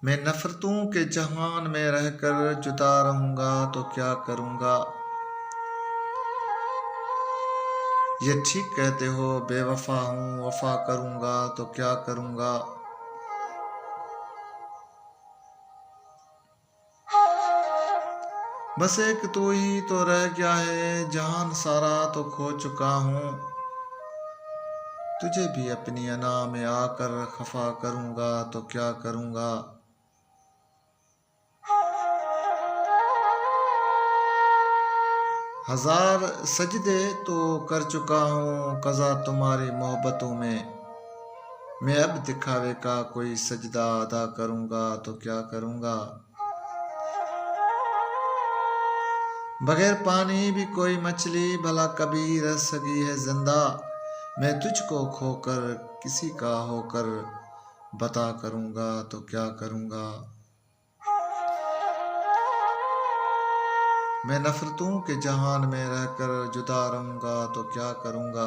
मैं नफरतों के जहान में रहकर जुदा रहूंगा तो क्या करूंगा। ये ठीक कहते हो बेवफा हूँ, वफा करूंगा तो क्या करूंगा। बस एक तू ही तो रह गया है, जहान सारा तो खो चुका हूँ। तुझे भी अपनी अना में आकर खफा करूंगा तो क्या करूंगा। हजार सजदे तो कर चुका हूँ कज़ा तुम्हारी मोहब्बतों में। मैं अब दिखावे का कोई सजदा अदा करूंगा तो क्या करूंगा। बगैर पानी भी कोई मछली भला कभी रह सकी है जिंदा। मैं तुझको खोकर किसी का होकर बता करूंगा तो क्या करूंगा। मैं नफरतों के जहान में रहकर जुदा रहूंगा तो क्या करूंगा।